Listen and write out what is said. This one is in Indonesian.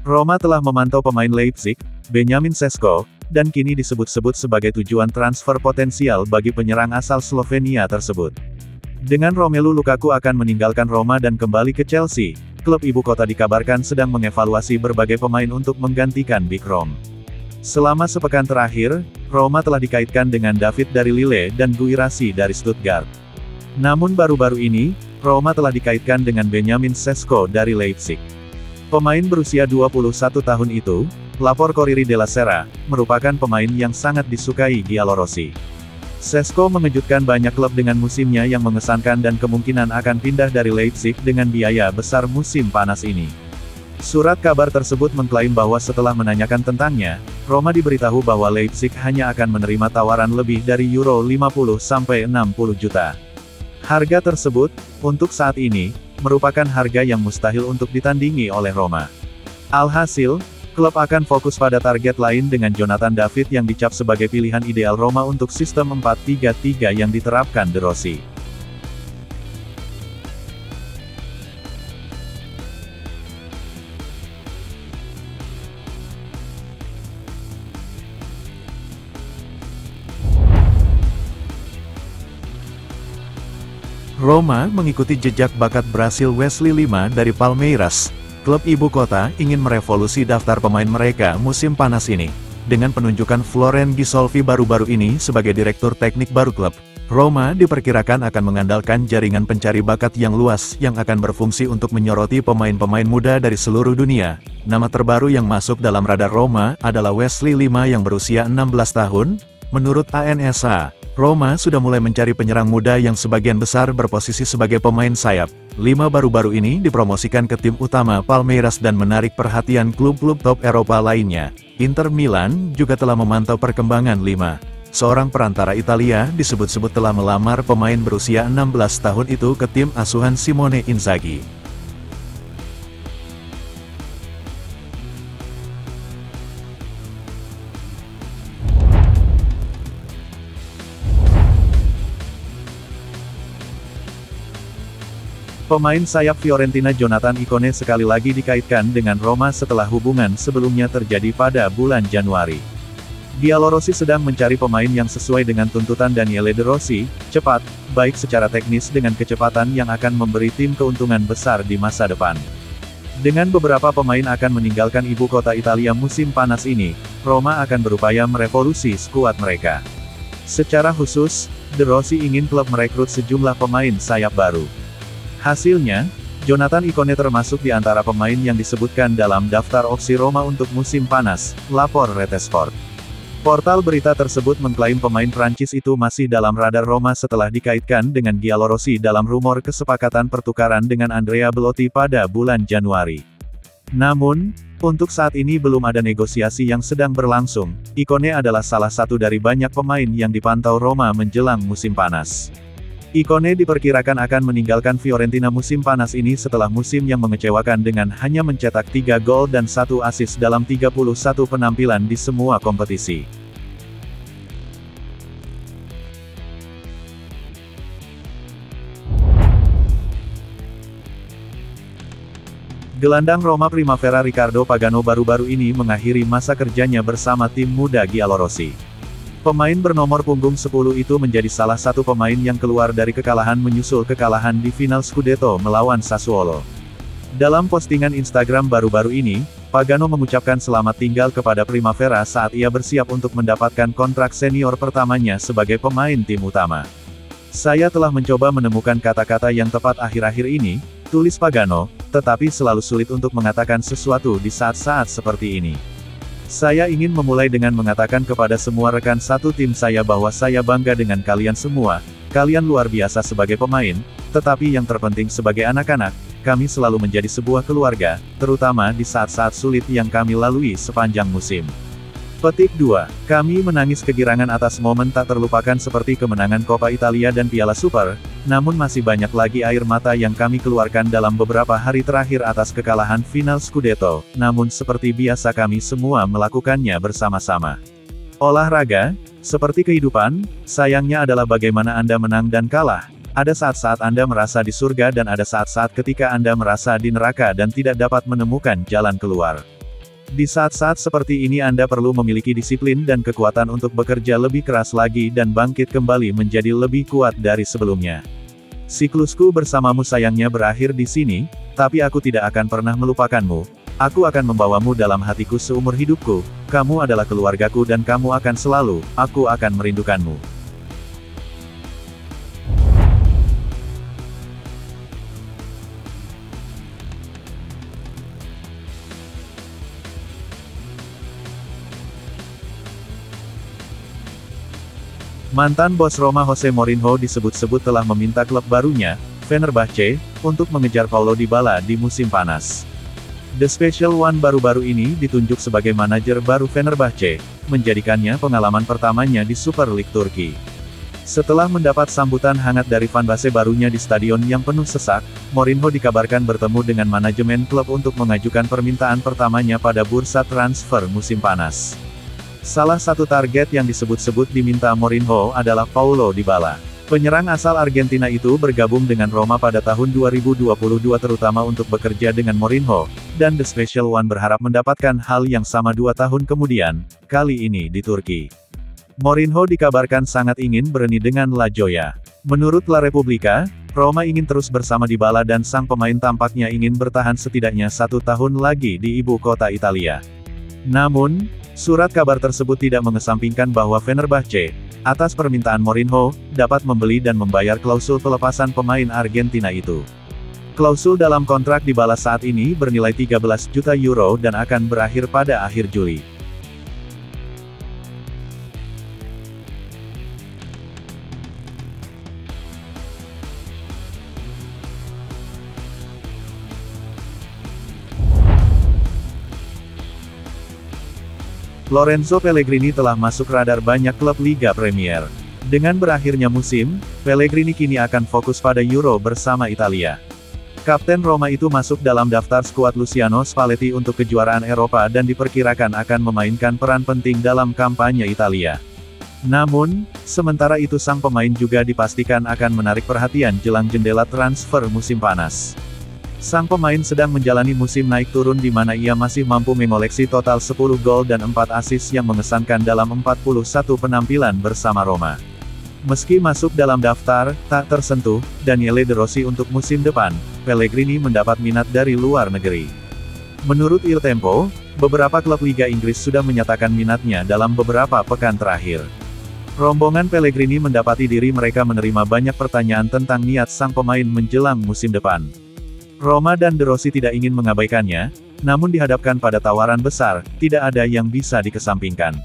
Roma telah memantau pemain Leipzig, Benjamin Šeško, dan kini disebut-sebut sebagai tujuan transfer potensial bagi penyerang asal Slovenia tersebut. Dengan Romelu Lukaku akan meninggalkan Roma dan kembali ke Chelsea, klub ibu kota dikabarkan sedang mengevaluasi berbagai pemain untuk menggantikan Big Rom. Selama sepekan terakhir, Roma telah dikaitkan dengan David dari Lille dan Guirassy dari Stuttgart. Namun baru-baru ini, Roma telah dikaitkan dengan Benjamin Šeško dari Leipzig. Pemain berusia 21 tahun itu, lapor Corriere della Sera, merupakan pemain yang sangat disukai Giallorossi. Šeško mengejutkan banyak klub dengan musimnya yang mengesankan dan kemungkinan akan pindah dari Leipzig dengan biaya besar musim panas ini. Surat kabar tersebut mengklaim bahwa setelah menanyakan tentangnya, Roma diberitahu bahwa Leipzig hanya akan menerima tawaran lebih dari Euro 50-60 juta. Harga tersebut, untuk saat ini, merupakan harga yang mustahil untuk ditandingi oleh Roma. Alhasil, klub akan fokus pada target lain dengan Jonathan David yang dicap sebagai pilihan ideal Roma untuk sistem 4-3-3 yang diterapkan De Rossi. Roma mengikuti jejak bakat Brasil Wesley Lima dari Palmeiras. Klub ibu kota ingin merevolusi daftar pemain mereka musim panas ini. Dengan penunjukan Floren Ghisolfi baru-baru ini sebagai direktur teknik baru klub, Roma diperkirakan akan mengandalkan jaringan pencari bakat yang luas yang akan berfungsi untuk menyoroti pemain-pemain muda dari seluruh dunia. Nama terbaru yang masuk dalam radar Roma adalah Wesley Lima yang berusia 16 tahun. Menurut ANSA, Roma sudah mulai mencari penyerang muda yang sebagian besar berposisi sebagai pemain sayap. Lima baru-baru ini dipromosikan ke tim utama Palmeiras dan menarik perhatian klub-klub top Eropa lainnya. Inter Milan juga telah memantau perkembangan Lima. Seorang perantara Italia disebut-sebut telah melamar pemain berusia 16 tahun itu ke tim asuhan Simone Inzaghi. Pemain sayap Fiorentina Jonathan Ikone sekali lagi dikaitkan dengan Roma setelah hubungan sebelumnya terjadi pada bulan Januari. Giallorossi sedang mencari pemain yang sesuai dengan tuntutan Daniele De Rossi, cepat, baik secara teknis dengan kecepatan yang akan memberi tim keuntungan besar di masa depan. Dengan beberapa pemain akan meninggalkan ibu kota Italia musim panas ini, Roma akan berupaya merevolusi skuad mereka. Secara khusus, De Rossi ingin klub merekrut sejumlah pemain sayap baru. Hasilnya, Jonathan Ikone termasuk di antara pemain yang disebutkan dalam daftar opsi Roma untuk musim panas, lapor Rete Sport. Portal berita tersebut mengklaim pemain Prancis itu masih dalam radar Roma setelah dikaitkan dengan Giallorossi dalam rumor kesepakatan pertukaran dengan Andrea Belotti pada bulan Januari. Namun, untuk saat ini belum ada negosiasi yang sedang berlangsung. Ikone adalah salah satu dari banyak pemain yang dipantau Roma menjelang musim panas. Ikone diperkirakan akan meninggalkan Fiorentina musim panas ini setelah musim yang mengecewakan dengan hanya mencetak 3 gol dan 1 assist dalam 31 penampilan di semua kompetisi. Gelandang Roma Primavera Riccardo Pagano baru-baru ini mengakhiri masa kerjanya bersama tim muda Giallorossi. Pemain bernomor punggung 10 itu menjadi salah satu pemain yang keluar dari kekalahan menyusul kekalahan di final Scudetto melawan Sassuolo. Dalam postingan Instagram baru-baru ini, Pagano mengucapkan selamat tinggal kepada Primavera saat ia bersiap untuk mendapatkan kontrak senior pertamanya sebagai pemain tim utama. Saya telah mencoba menemukan kata-kata yang tepat akhir-akhir ini, tulis Pagano, tetapi selalu sulit untuk mengatakan sesuatu di saat-saat seperti ini. Saya ingin memulai dengan mengatakan kepada semua rekan satu tim saya bahwa saya bangga dengan kalian semua, kalian luar biasa sebagai pemain, tetapi yang terpenting sebagai anak-anak, kami selalu menjadi sebuah keluarga, terutama di saat-saat sulit yang kami lalui sepanjang musim. Petik 2. Kami menangis kegirangan atas momen tak terlupakan seperti kemenangan Coppa Italia dan Piala Super, namun masih banyak lagi air mata yang kami keluarkan dalam beberapa hari terakhir atas kekalahan final Scudetto, namun seperti biasa kami semua melakukannya bersama-sama. Olahraga, seperti kehidupan, sayangnya adalah bagaimana Anda menang dan kalah. Ada saat-saat Anda merasa di surga dan ada saat-saat ketika Anda merasa di neraka dan tidak dapat menemukan jalan keluar. Di saat-saat seperti ini Anda perlu memiliki disiplin dan kekuatan untuk bekerja lebih keras lagi dan bangkit kembali menjadi lebih kuat dari sebelumnya. Siklusku bersamamu sayangnya berakhir di sini, tapi aku tidak akan pernah melupakanmu. Aku akan membawamu dalam hatiku seumur hidupku. Kamu adalah keluargaku dan kamu akan selalu, aku akan merindukanmu. Mantan bos Roma Jose Mourinho disebut-sebut telah meminta klub barunya, Fenerbahce, untuk mengejar Paulo Dybala di musim panas. The Special One baru-baru ini ditunjuk sebagai manajer baru Fenerbahce, menjadikannya pengalaman pertamanya di Super League Turki. Setelah mendapat sambutan hangat dari fanbase barunya di stadion yang penuh sesak, Mourinho dikabarkan bertemu dengan manajemen klub untuk mengajukan permintaan pertamanya pada bursa transfer musim panas. Salah satu target yang disebut-sebut diminta Mourinho adalah Paulo Dybala. Penyerang asal Argentina itu bergabung dengan Roma pada tahun 2022 terutama untuk bekerja dengan Mourinho, dan The Special One berharap mendapatkan hal yang sama 2 tahun kemudian, kali ini di Turki. Mourinho dikabarkan sangat ingin bereni dengan La Joya. Menurut La Repubblica, Roma ingin terus bersama Dybala dan sang pemain tampaknya ingin bertahan setidaknya 1 tahun lagi di ibu kota Italia. Namun, surat kabar tersebut tidak mengesampingkan bahwa Fenerbahce, atas permintaan Mourinho, dapat membeli dan membayar klausul pelepasan pemain Argentina itu. Klausul dalam kontrak Dybala saat ini bernilai 13 juta euro dan akan berakhir pada akhir Juli. Lorenzo Pellegrini telah masuk radar banyak klub Liga Premier. Dengan berakhirnya musim, Pellegrini kini akan fokus pada Euro bersama Italia. Kapten Roma itu masuk dalam daftar skuad Luciano Spalletti untuk kejuaraan Eropa dan diperkirakan akan memainkan peran penting dalam kampanye Italia. Namun, sementara itu sang pemain juga dipastikan akan menarik perhatian jelang jendela transfer musim panas. Sang pemain sedang menjalani musim naik turun di mana ia masih mampu mengoleksi total 10 gol dan 4 assist yang mengesankan dalam 41 penampilan bersama Roma. Meski masuk dalam daftar tak tersentuh Daniele De Rossi untuk musim depan, Pellegrini mendapat minat dari luar negeri. Menurut Il Tempo, beberapa klub Liga Inggris sudah menyatakan minatnya dalam beberapa pekan terakhir. Rombongan Pellegrini mendapati diri mereka menerima banyak pertanyaan tentang niat sang pemain menjelang musim depan. Roma dan De Rossi tidak ingin mengabaikannya, namun dihadapkan pada tawaran besar, tidak ada yang bisa dikesampingkan.